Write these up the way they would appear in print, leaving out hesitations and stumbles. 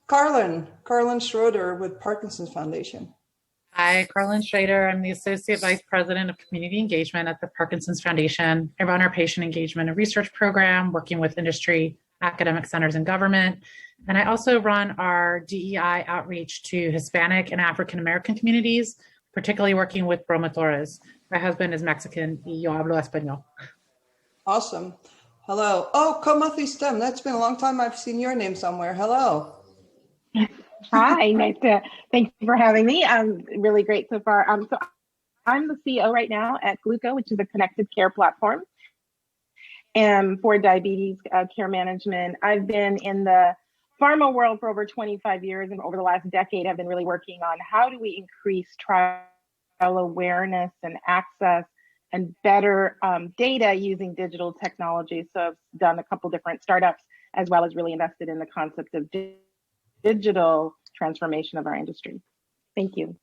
Carlin Schroeder with Parkinson's Foundation. Hi, Carlin Schrader. I'm the Associate Vice President of Community Engagement at the Parkinson's Foundation. I run our patient engagement and research program, working with industry, academic centers, and government. And I also run our DEI outreach to Hispanic and African American communities, particularly working with promotores. My husband is Mexican y yo hablo español. Awesome. Hello. Oh, Komathi Stem. That's been a long time I've seen your name somewhere. Hello. Hi, thank you for having me. Really great so far. So I'm the CEO right now at Gluco, which is a connected care platform and for diabetes care management. I've been in the pharma world for over 25 years, and over the last decade, I've been really working on how do we increase trial awareness and access and better data using digital technology. So I've done a couple different startups, as well as really invested in the concept of digital transformation of our industry. Thank you.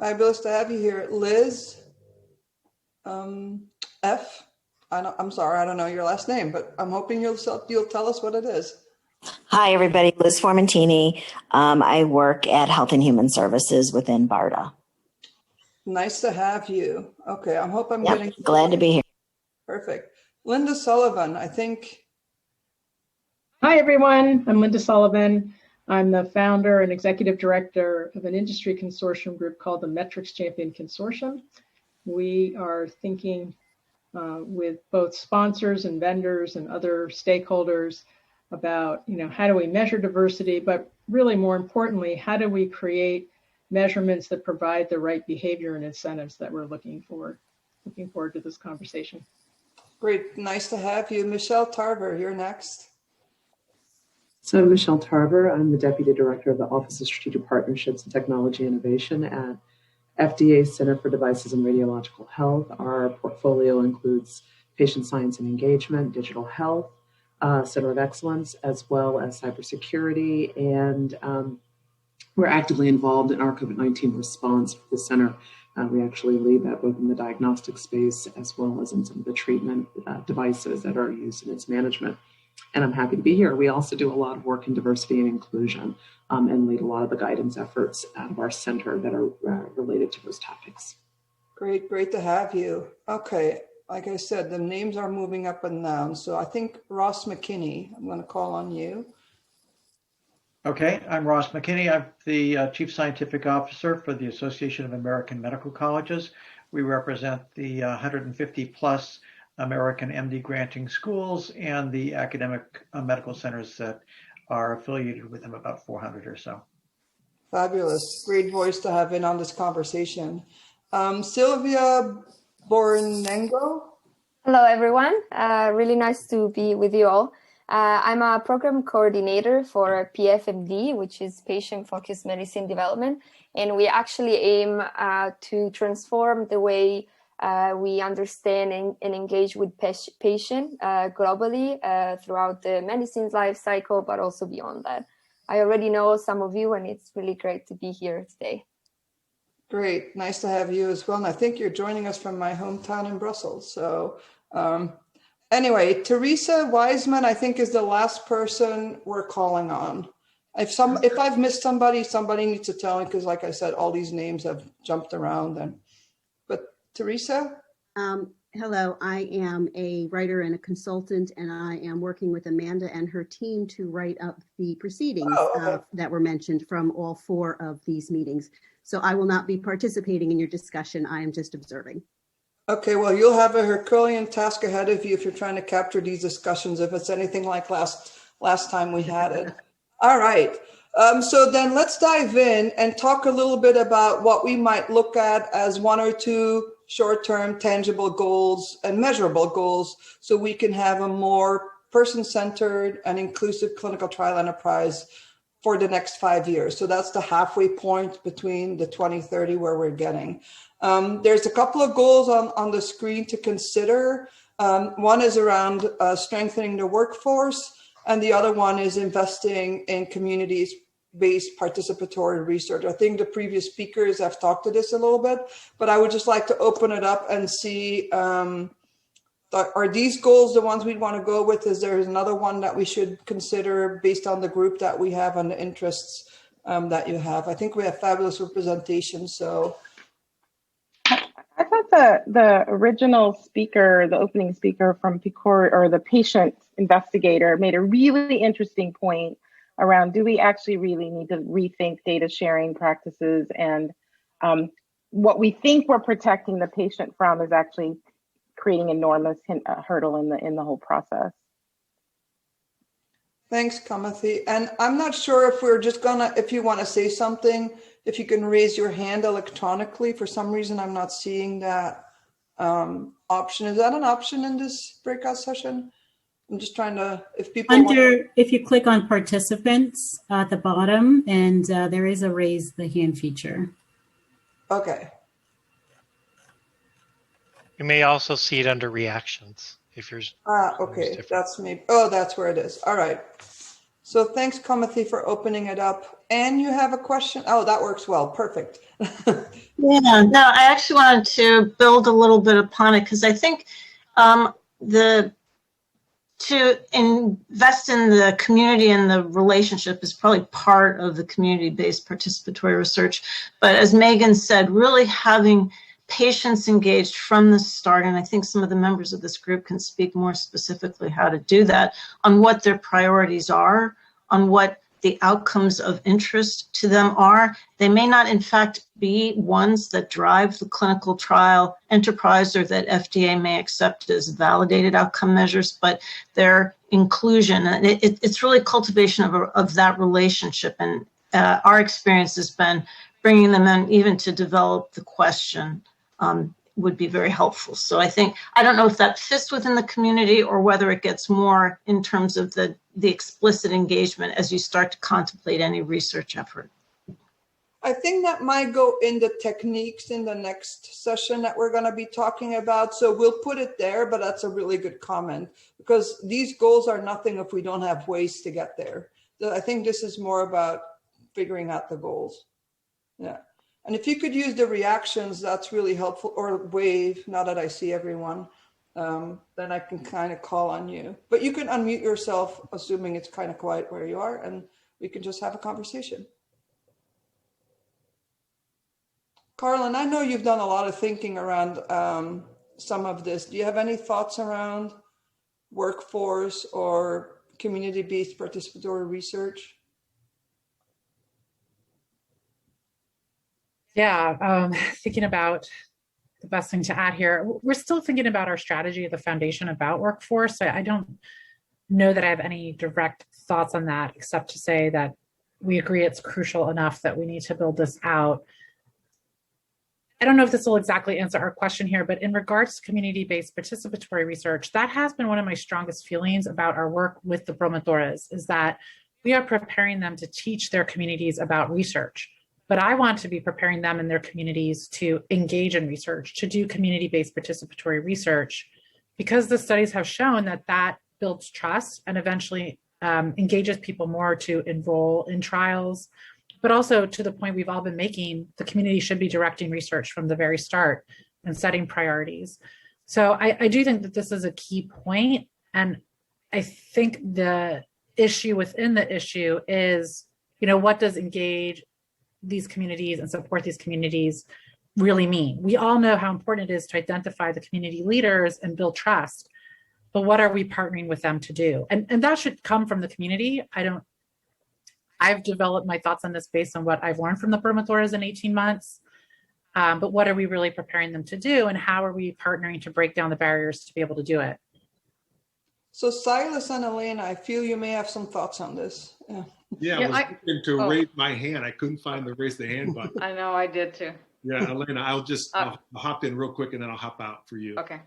Fabulous to have you here. Liz F. I'm sorry, I don't know your last name, but I'm hoping you'll tell us what it is. Hi, everybody. Liz Formentini. I work at Health and Human Services within BARDA. Nice to have you. Okay, I hope I'm getting... Glad to be here. Perfect. Linda Sullivan, I think. Hi, everyone. I'm Linda Sullivan. I'm the founder and executive director of an industry consortium group called the Metrics Champion Consortium. We are thinking with both sponsors and vendors and other stakeholders about, how do we measure diversity, but really more importantly, how do we create measurements that provide the right behavior and incentives that we're looking for. Looking forward to this conversation. Great, nice to have you. Michelle Tarver, you're next. So I'm Michelle Tarver. I'm the Deputy Director of the Office of Strategic Partnerships and Technology Innovation at FDA Center for Devices and Radiological Health. Our portfolio includes patient science and engagement, digital health, Center of Excellence, as well as cybersecurity. And we're actively involved in our COVID-19 response for the center. We actually lead that both in the diagnostic space as well as in some of the treatment devices that are used in its management. And I'm happy to be here. We also do a lot of work in diversity and inclusion and lead a lot of the guidance efforts out of our center that are related to those topics. Great to have you. Okay, like I said, the names are moving up and down. So I think Ross McKinney, I'm going to call on you. Okay, I'm Ross McKinney. I'm the Chief Scientific Officer for the Association of American Medical Colleges. We represent the 150 plus American MD granting schools and the academic medical centers that are affiliated with them, about 400 or so. Fabulous. Great voice to have in on this conversation. Silvia Borenango. Hello, everyone. Really nice to be with you all. I'm a program coordinator for PFMD, which is Patient-Focused Medicine Development, and we actually aim to transform the way we understand and engage with patient globally throughout the medicine's life cycle, but also beyond that. I already know some of you, and it's really great to be here today. Great, nice to have you as well. And I think you're joining us from my hometown in Brussels. So anyway, Teresa Wiseman, I think, is the last person we're calling on. If I've missed somebody needs to tell me, because like I said, all these names have jumped around. But Teresa? Hello, I am a writer and a consultant, and I am working with Amanda and her team to write up the proceedings that were mentioned from all 4 of these meetings. So I will not be participating in your discussion. I am just observing. Okay, well, you'll have a Herculean task ahead of you if you're trying to capture these discussions, if it's anything like last time we had it. All right. So then let's dive in and talk a little bit about what we might look at as 1 or 2 short-term tangible goals and measurable goals so we can have a more person-centered and inclusive clinical trial enterprise for the next 5 years. So that's the halfway point between the 2030 where we're getting. There's a couple of goals on the screen to consider. One is around strengthening the workforce, and the other one is investing in communities-based participatory research. I think the previous speakers have talked to this a little bit, but I would just like to open it up and see Are these goals the ones we'd want to go with? Is there another one that we should consider based on the group that we have and the interests that you have? I think we have fabulous representation. So I thought the original speaker, the opening speaker from PCOR, or the patient investigator, made a really interesting point around, do we actually really need to rethink data sharing practices? And what we think we're protecting the patient from is actually creating enormous hurdle in the whole process. thanks, Kamathi. And I'm not sure if we're just gonna, if you want to say something, if you can raise your hand electronically. For some reason, I'm not seeing that option. Is that an option in this breakout session? I'm just trying to, if people if you click on participants at the bottom, and there is a raise the hand feature. Okay. You may also see it under reactions if you're. Okay, that's me. Oh, that's where it is. All right. So thanks, Kamathi, for opening it up. And you have a question? Oh, that works well. Perfect. Yeah, no, I actually wanted to build a little bit upon it because I think to invest in the community and the relationship is probably part of the community-based participatory research. But as Megan said, really having patients engaged from the start, and I think some of the members of this group can speak more specifically how to do that, on what their priorities are, on what the outcomes of interest to them are. They may not, in fact, be ones that drive the clinical trial enterprise or that FDA may accept as validated outcome measures, but their inclusion. It's really cultivation of that relationship. And our experience has been bringing them in even to develop the question would be very helpful. So I think, I don't know if that fits within the community or whether it gets more in terms of the explicit engagement as you start to contemplate any research effort. I think that might go in the techniques in the next session that we're going to be talking about. So we'll put it there, but that's a really good comment because these goals are nothing if we don't have ways to get there. I think this is more about figuring out the goals. Yeah. And if you could use the reactions, that's really helpful, or wave, now that I see everyone, then I can kind of call on you. But you can unmute yourself, assuming it's kind of quiet where you are, and we can just have a conversation. Carlin, I know you've done a lot of thinking around some of this. Do you have any thoughts around workforce or community-based participatory research? Yeah, thinking about the best thing to add here. We're still thinking about our strategy of the foundation about workforce. I don't know that I have any direct thoughts on that, except to say that we agree it's crucial enough that we need to build this out. I don't know if this will exactly answer our question here, but in regards to community-based participatory research, that has been one of my strongest feelings about our work with the promotores, is that we are preparing them to teach their communities about research. But I want to be preparing them and their communities to engage in research, to do community-based participatory research, because the studies have shown that that builds trust and eventually engages people more to enroll in trials. But also, to the point we've all been making, the community should be directing research from the very start and setting priorities. So I do think that this is a key point. And I think the issue within the issue is, what does engage these communities and support these communities really mean? We all know how important it is to identify the community leaders and build trust, but what are we partnering with them to do? And that should come from the community. I've developed my thoughts on this based on what I've learned from the promotores in 18 months, but what are we really preparing them to do, and how are we partnering to break down the barriers to be able to do it? So Silas and Elena, I feel you may have some thoughts on this. Yeah, I was looking to raise my hand. I couldn't find the raise the hand button. I know, I did too. Yeah, Elena, I'll hop in real quick and then I'll hop out for you. Okay.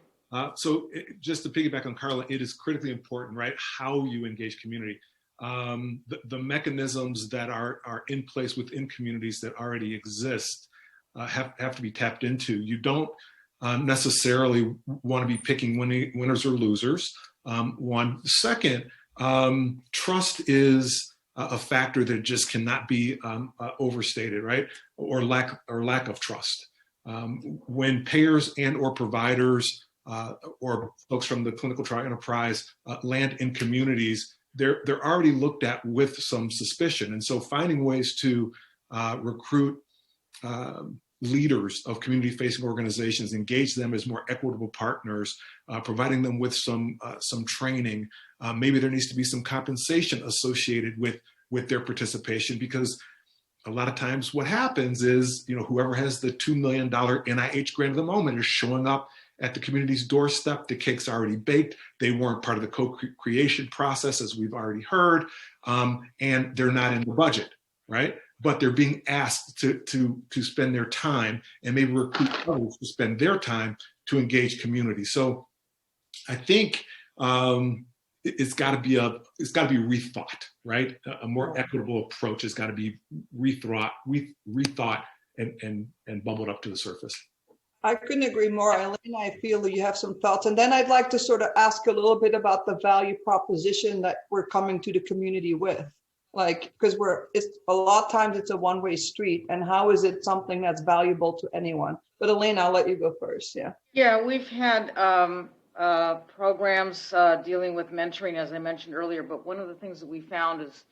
So just to piggyback on Carla, it is critically important, right? How you engage community. The mechanisms that are in place within communities that already exist have to be tapped into. You don't necessarily want to be picking winners or losers. One. Second, trust is a factor that just cannot be overstated, right? Or lack of trust. When payers and or providers or folks from the clinical trial enterprise land in communities, they're already looked at with some suspicion. And so finding ways to recruit leaders of community-facing organizations, engage them as more equitable partners, providing them with some training. Maybe there needs to be some compensation associated with their participation, because a lot of times what happens is, whoever has the $2 million NIH grant at the moment is showing up at the community's doorstep. The cake's already baked. They weren't part of the co-creation process, as we've already heard, and they're not in the budget, right? But they're being asked to spend their time and maybe recruit others to spend their time to engage community. So I think it's got to be rethought, right? A more equitable approach has got to be rethought and bubbled up to the surface. I couldn't agree more, Eileen. I feel that you have some thoughts. And then I'd like to sort of ask a little bit about the value proposition that we're coming to the community with. Because it's a lot of times it's a one-way street, and how is it something that's valuable to anyone? But Elaine, I'll let you go first. Yeah, we've had programs dealing with mentoring, as I mentioned earlier, but one of the things that we found is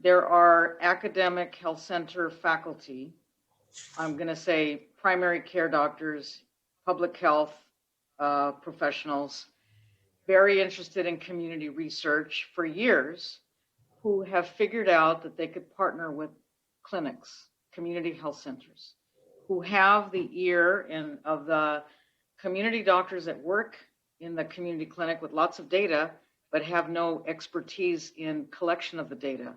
there are academic health center faculty, I'm going to say primary care doctors, public health professionals, very interested in community research for years, who have figured out that they could partner with clinics, community health centers, who have the ear of the community doctors that work in the community clinic with lots of data, but have no expertise in collection of the data.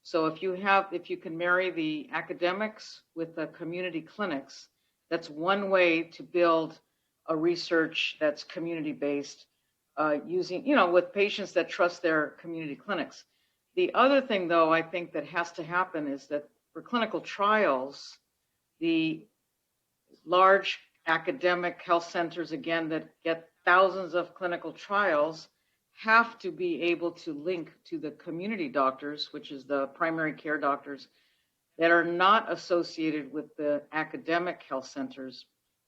So if you can marry the academics with the community clinics, that's one way to build a research that's community-based, using, with patients that trust their community clinics. The other thing, though, I think that has to happen is that for clinical trials, the large academic health centers, again, that get thousands of clinical trials, have to be able to link to the community doctors, which is the primary care doctors, that are not associated with the academic health centers.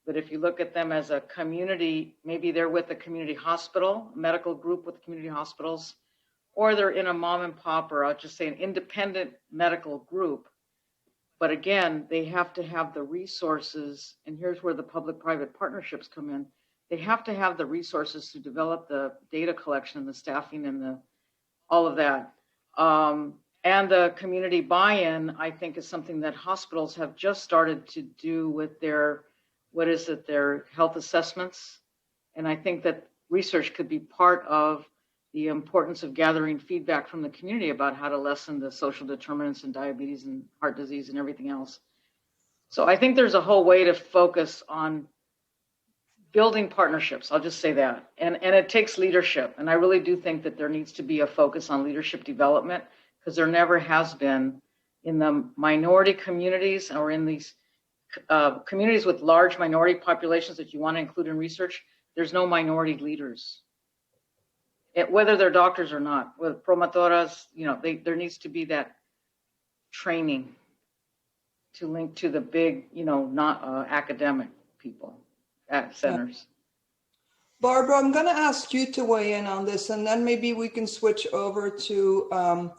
But if you look at them as a community, maybe they're with a community hospital, a medical group with community hospitals, or they're in a mom and pop, or I'll just say an independent medical group. But again, they have to have the resources, and here's where the public-private partnerships come in. They have to have the resources to develop the data collection and the staffing and all of that. And the community buy-in, I think, is something that hospitals have just started to do with their health assessments. And I think that research could be part of the importance of gathering feedback from the community about how to lessen the social determinants in diabetes and heart disease and everything else. So I think there's a whole way to focus on building partnerships. I'll just say that. And it takes leadership. And I really do think that there needs to be a focus on leadership development, because there never has been in the minority communities or in these communities with large minority populations that you want to include in research. There's no minority leaders. Whether they're doctors or not, with promotoras, there needs to be that training to link to the big, not academic people at centers. Barbara, I'm going to ask you to weigh in on this, and then maybe we can switch over to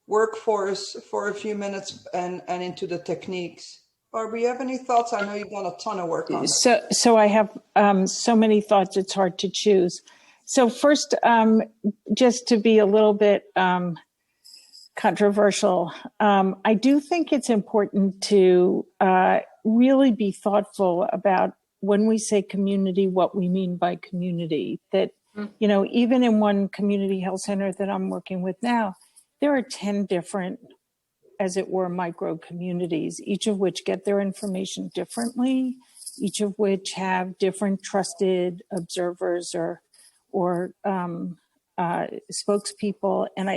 workforce for a few minutes and into the techniques. Barbara, you have any thoughts? I know you've done a ton of work on this. So I have so many thoughts, it's hard to choose. So first, just to be a little bit controversial, I do think it's important to really be thoughtful about when we say community, what we mean by community. That, even in one community health center that I'm working with now, there are 10 different, as it were, micro communities, each of which get their information differently, each of which have different trusted observers or spokespeople. And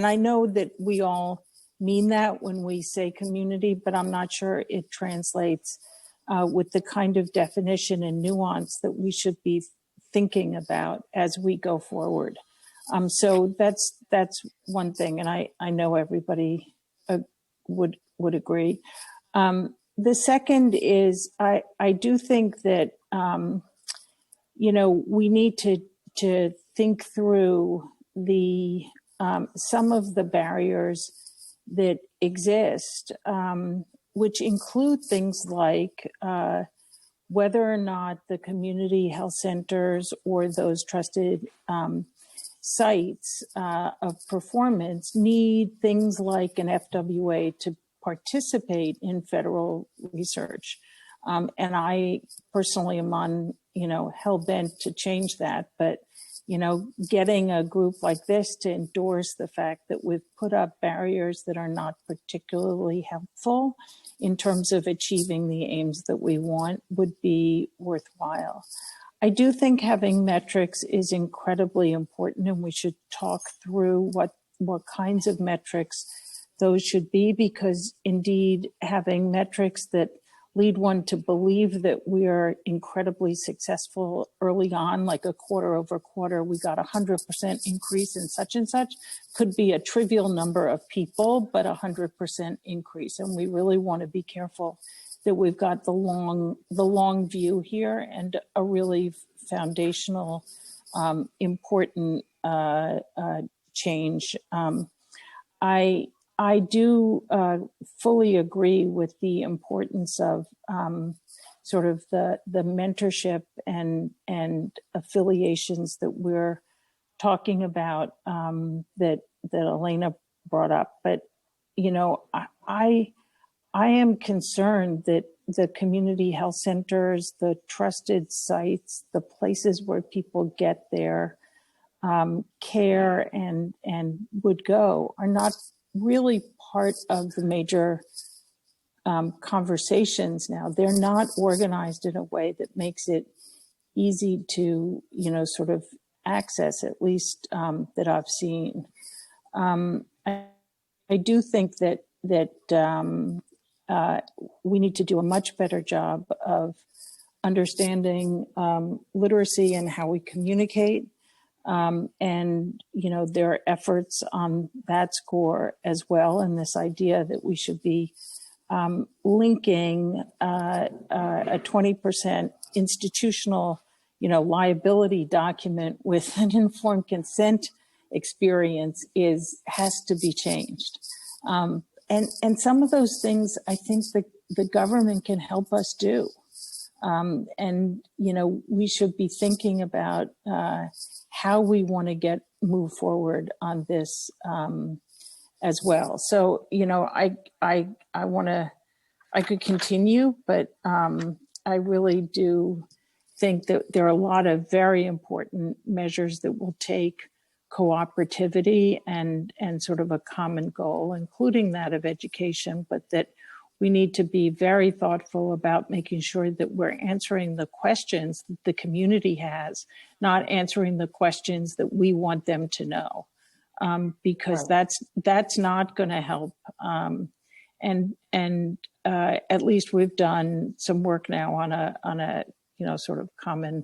I know that we all mean that when we say community, but I'm not sure it translates with the kind of definition and nuance that we should be thinking about as we go forward. So that's one thing, and I know everybody would agree. The second is I do think that we need to think through the some of the barriers that exist, which include things like whether or not the community health centers or those trusted sites of performance need things like an FWA to participate in federal research. And I personally am on, hell-bent to change that. But, getting a group like this to endorse the fact that we've put up barriers that are not particularly helpful in terms of achieving the aims that we want would be worthwhile. I do think having metrics is incredibly important, and we should talk through what kinds of metrics those should be, because indeed having metrics that lead one to believe that we are incredibly successful early on, like a quarter over quarter, we got 100% increase in such and such, could be a trivial number of people, but 100% increase. And we really want to be careful that we've got the long view here and a really foundational, important change. I do fully agree with the importance of sort of the mentorship and affiliations that we're talking about that Elena brought up. But I am concerned that the community health centers, the trusted sites, the places where people get their care and would go are not really part of the major conversations now. They're not organized in a way that makes it easy to, sort of access, at least that I've seen. I do think that we need to do a much better job of understanding literacy and how we communicate. And, there are efforts on that score as well. And this idea that we should be linking a 20% institutional, liability document with an informed consent experience has to be changed. And some of those things I think the government can help us do. And, we should be thinking about how we want to move forward on this as well. So, I could continue, but I really do think that there are a lot of very important measures that will take cooperativity and sort of a common goal, including that of education, but that we need to be very thoughtful about making sure that we're answering the questions that the community has, not answering the questions that we want them to know, because that's not going to help. And at least we've done some work now on a sort of common.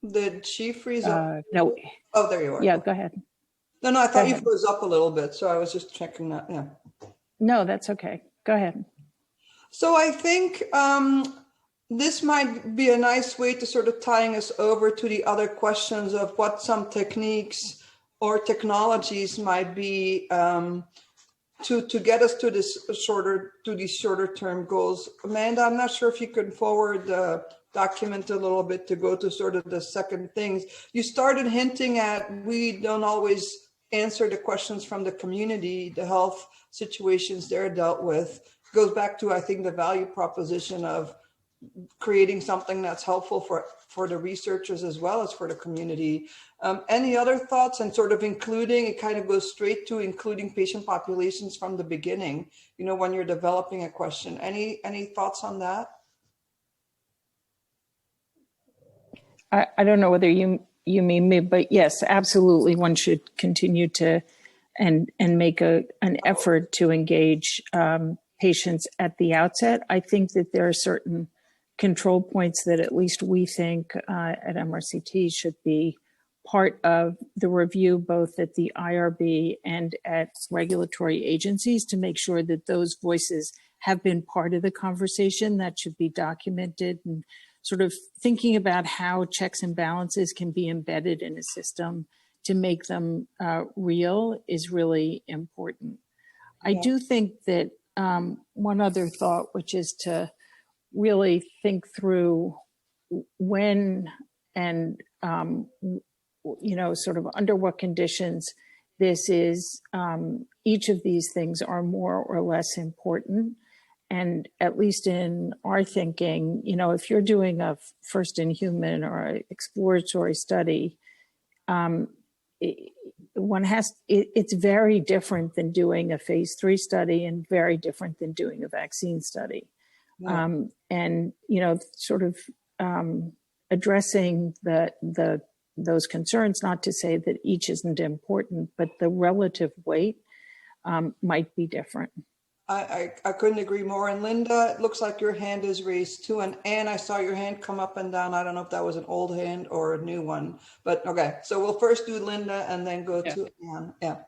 Did she freeze up? No. Oh, there you are. Yeah, go ahead. No, I thought you froze up a little bit, so I was just checking that. Yeah. No, that's okay. Go ahead. So I think this might be a nice way to sort of tying us over to the other questions of what some techniques or technologies might be to get us to these shorter term goals. Amanda, I'm not sure if you could forward the document a little bit to go to sort of the second things. You started hinting at we don't always answer the questions from the community, the health situations they're dealt with. Goes back to, I think, the value proposition of creating something that's helpful for the researchers as well as for the community. Any other thoughts? And sort of including, it kind of goes straight to including patient populations from the beginning, when you're developing a question. Any thoughts on that? I don't know whether you mean me, but yes, absolutely. One should continue to and make an effort to engage patients at the outset. I think that there are certain control points that at least we think at MRCT should be part of the review, both at the IRB and at regulatory agencies, to make sure that those voices have been part of the conversation that should be documented, and sort of thinking about how checks and balances can be embedded in a system to make them real is really important. I do think that one other thought, which is to really think through when and, sort of under what conditions this is, each of these things are more or less important. And at least in our thinking, if you're doing a first in human or an exploratory study, it's very different than doing a phase 3 study and very different than doing a vaccine study. Yeah. Sort of addressing those concerns, not to say that each isn't important, but the relative weight might be different. I couldn't agree more. And Linda, it looks like your hand is raised too. And Anne, I saw your hand come up and down. I don't know if that was an old hand or a new one, but okay. So we'll first do Linda and then go to Anne. Yeah.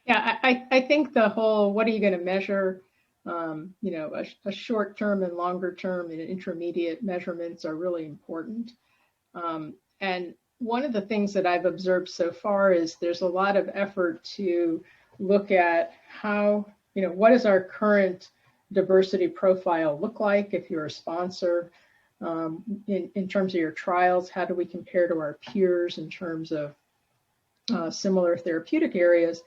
Yeah, I think the whole, what are you going to measure? A short term and longer term and intermediate measurements are really important. And one of the things that I've observed so far is there's a lot of effort to look at how, what does our current diversity profile look like if you're a sponsor? In terms of your trials, how do we compare to our peers in terms of similar therapeutic areas?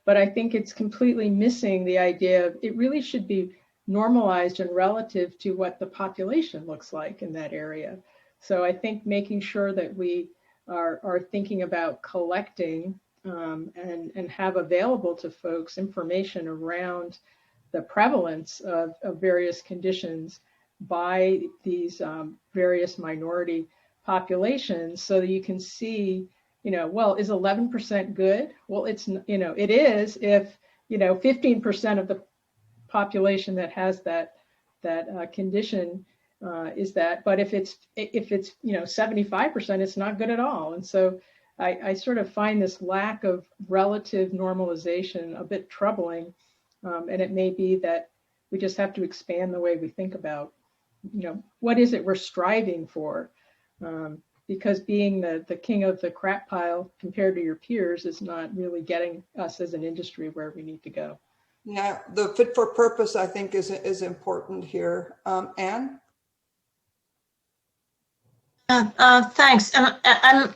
But I think it's completely missing the idea of it really should be normalized and relative to what the population looks like in that area. So I think making sure that we are thinking about collecting and have available to folks information around the prevalence of various conditions by these various minority populations, so that you can see, well, is 11% good? Well, it is if 15% of the population that has that condition is that, but if it's 75%, it's not good at all. And so I sort of find this lack of relative normalization a bit troubling, and it may be that we just have to expand the way we think about, what is it we're striving for? Because being the king of the crap pile compared to your peers is not really getting us as an industry where we need to go. Yeah, the fit for purpose, I think, is important here. Anne? Thanks. And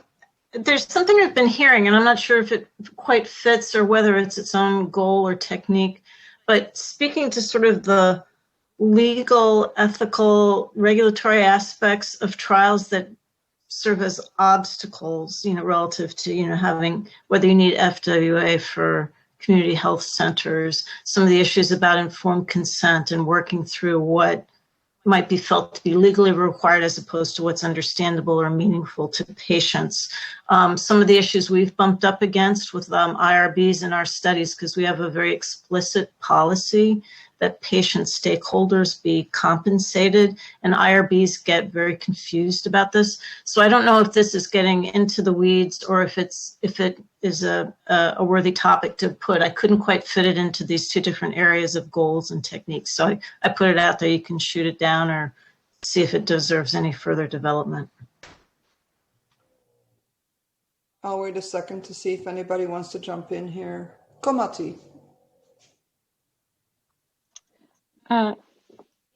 there's something I've been hearing, and I'm not sure if it quite fits or whether it's its own goal or technique, but speaking to sort of the legal, ethical, regulatory aspects of trials that serve as obstacles, relative to, having, whether you need FWA for community health centers, some of the issues about informed consent and working through what might be felt to be legally required as opposed to what's understandable or meaningful to patients. Some of the issues we've bumped up against with IRBs in our studies, because we have a very explicit policy that patient stakeholders be compensated, and IRBs get very confused about this. So I don't know if this is getting into the weeds or if it is a worthy topic to put. I couldn't quite fit it into these two different areas of goals and techniques. So I put it out there. You can shoot it down or see if it deserves any further development. I'll wait a second to see if anybody wants to jump in here. Komati.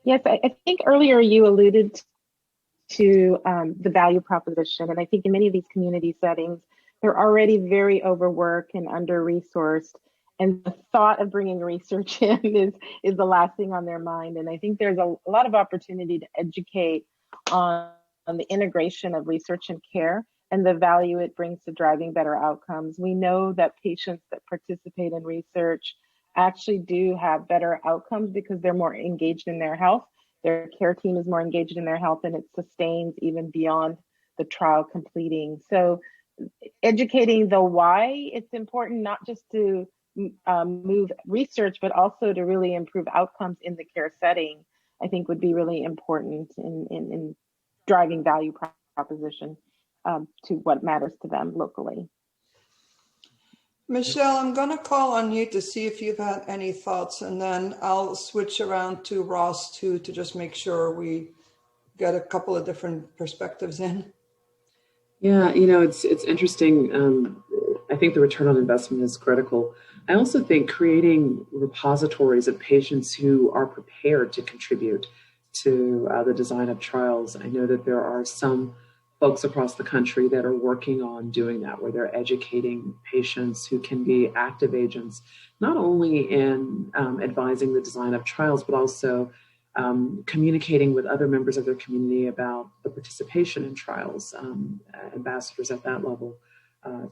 Yes, I think earlier you alluded to the value proposition. And I think in many of these community settings, they're already very overworked and under-resourced. And the thought of bringing research in is the last thing on their mind. And I think there's a lot of opportunity to educate on the integration of research and care and the value it brings to driving better outcomes. We know that patients that participate in research actually do have better outcomes because they're more engaged in their health. Their care team is more engaged in their health, and it sustains even beyond the trial completing. So educating the why, it's important not just to move research, but also to really improve outcomes in the care setting, I think would be really important in driving value proposition to what matters to them locally. Michelle, I'm going to call on you to see if you've had any thoughts, and then I'll switch around to Ross too, to just make sure we get a couple of different perspectives in. Yeah, you know, it's interesting. I think the return on investment is critical. I also think creating repositories of patients who are prepared to contribute to the design of trials. I know that there are some folks across the country that are working on doing that, where they're educating patients who can be active agents, not only in advising the design of trials, but also communicating with other members of their community about the participation in trials, ambassadors at that level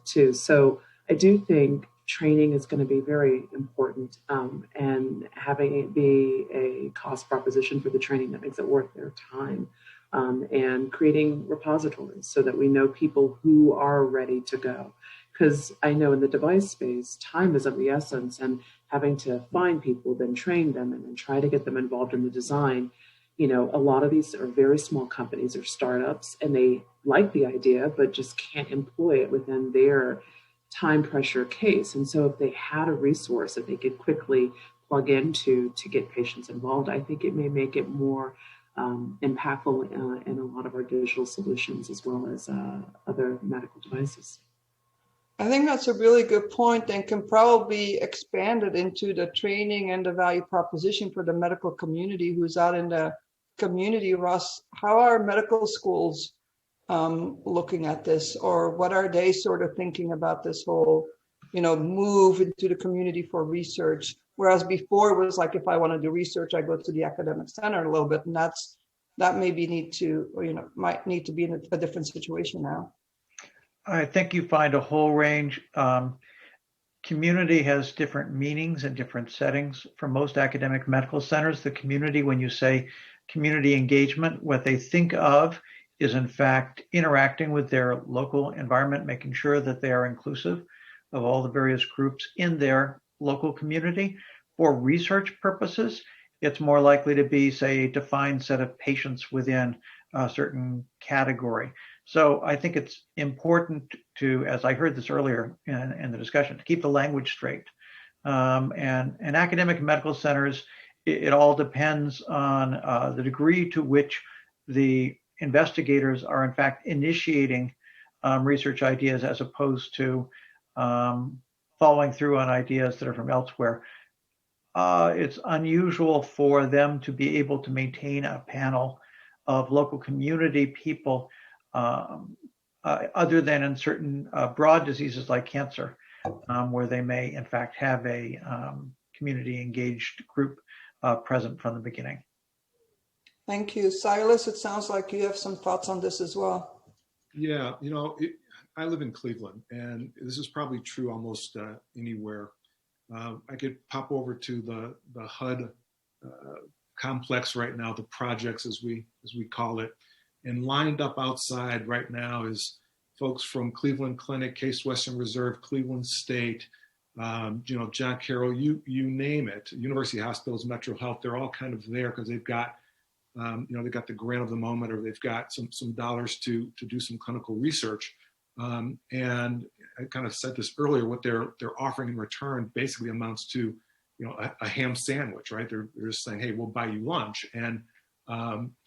too. So I do think training is going to be very important, and having it be a cost proposition for the training that makes it worth their time, and creating repositories so that we know people who are ready to go. Because I know in the device space, time is of the essence, and having to find people, then train them, and then try to get them involved in the design. You know, a lot of these are very small companies or startups, and they like the idea, but just can't employ it within their time pressure case. And so if they had a resource that they could quickly plug into to get patients involved, I think it may make it more impactful in a lot of our digital solutions, as well as other medical devices. I think that's a really good point, and can probably be expanded into the training and the value proposition for the medical community who's out in the community. Ross, how are medical schools looking at this, or what are they sort of thinking about this whole, move into the community for research? Whereas before it was like, if I want to do research, I go to the academic center a little bit, and that maybe might need to be in a different situation now. I think you find a whole range. Community has different meanings and different settings. For most academic medical centers, the community, when you say community engagement, what they think of is in fact interacting with their local environment, making sure that they are inclusive of all the various groups in their local community. For research purposes, it's more likely to be, say, a defined set of patients within a certain category. So I think it's important to, as I heard this earlier in the discussion, to keep the language straight. And academic medical centers, it all depends on the degree to which the investigators are in fact initiating research ideas, as opposed to following through on ideas that are from elsewhere. It's unusual for them to be able to maintain a panel of local community people, other than in certain broad diseases like cancer, where they may in fact have a community engaged group present from the beginning. Thank you. Silas, it sounds like you have some thoughts on this as well. Yeah, I live in Cleveland, and this is probably true almost anywhere. I could pop over to the HUD complex right now, the projects as we call it, and lined up outside right now is folks from Cleveland Clinic, Case Western Reserve, Cleveland State, John Carroll, you name it, University Hospitals, Metro Health, they're all kind of there because they've got they've got the grant of the moment, or they've got some dollars to do some clinical research. And I kind of said this earlier, what they're offering in return basically amounts to, a ham sandwich, right? They're just saying, hey, we'll buy you lunch. And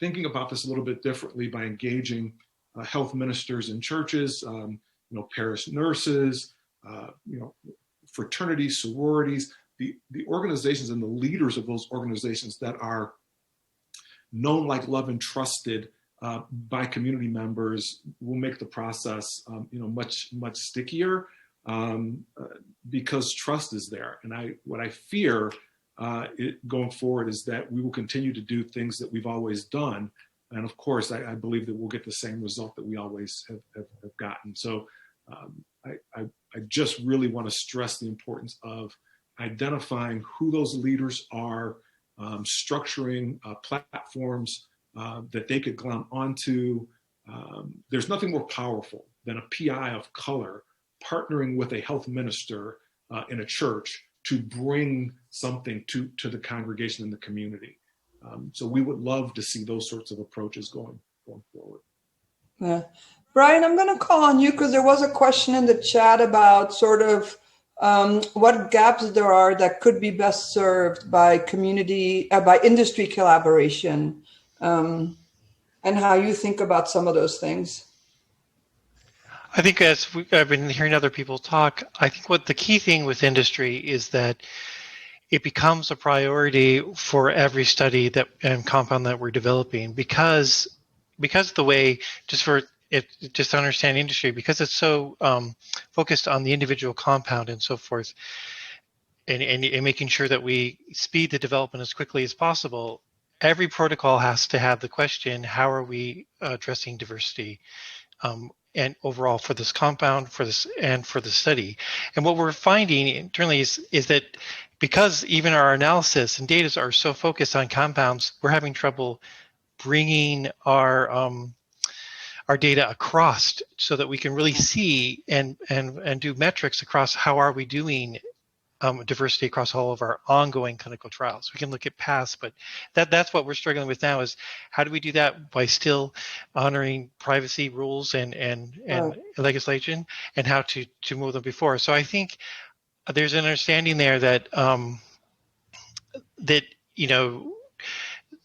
thinking about this a little bit differently by engaging health ministers in churches, parish nurses, fraternities, sororities, the organizations and the leaders of those organizations that are known, like, love, and trusted by community members will make the process, much stickier because trust is there. And what I fear going forward is that we will continue to do things that we've always done. And of course, I believe that we'll get the same result that we always have gotten. So I just really want to stress the importance of identifying who those leaders are, structuring platforms that they could glom onto. There's nothing more powerful than a PI of color partnering with a health minister in a church to bring something to the congregation and the community. So we would love to see those sorts of approaches going forward. Yeah. Brian, I'm going to call on you because there was a question in the chat about sort of what gaps there are that could be best served by by industry collaboration, and how you think about some of those things. I think I've been hearing other people talk, I think what the key thing with industry is that it becomes a priority for every study and compound that we're developing because the way, just to understand industry, because it's so focused on the individual compound and so forth, and making sure that we speed the development as quickly as possible. Every protocol has to have the question, how are we addressing diversity and overall for this compound, and for the study. And what we're finding internally is that because even our analysis and data are so focused on compounds, we're having trouble bringing our data across so that we can really see and do metrics across how are we doing diversity across all of our ongoing clinical trials. We can look at past, but that's what we're struggling with now is how do we do that by still honoring privacy rules and legislation, and how to move them before. So I think there's an understanding there that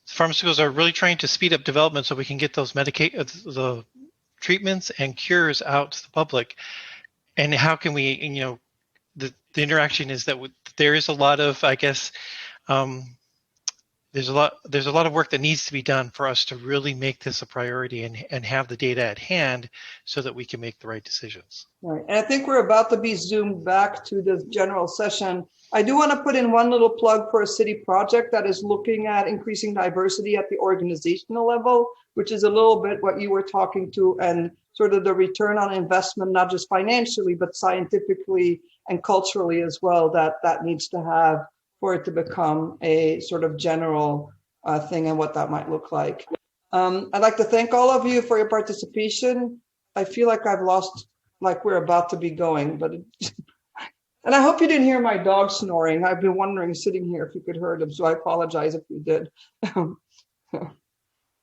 pharmaceuticals are really trying to speed up development so we can get those the treatments and cures out to the public. And how can we, the interaction is that there is a lot of, I guess, there's a lot of work that needs to be done for us to really make this a priority and have the data at hand so that we can make the right decisions. Right, and I think we're about to be zoomed back to the general session. I do want to put in one little plug for a city project that is looking at increasing diversity at the organizational level, which is a little bit what you were talking to, and sort of the return on investment, not just financially, but scientifically and culturally as well, that needs to have for it to become a sort of general thing and what that might look like. I'd like to thank all of you for your participation. I feel like I've lost, like we're about to be going, but and I hope you didn't hear my dog snoring. I've been wondering sitting here if you could hear them, so I apologize if you did.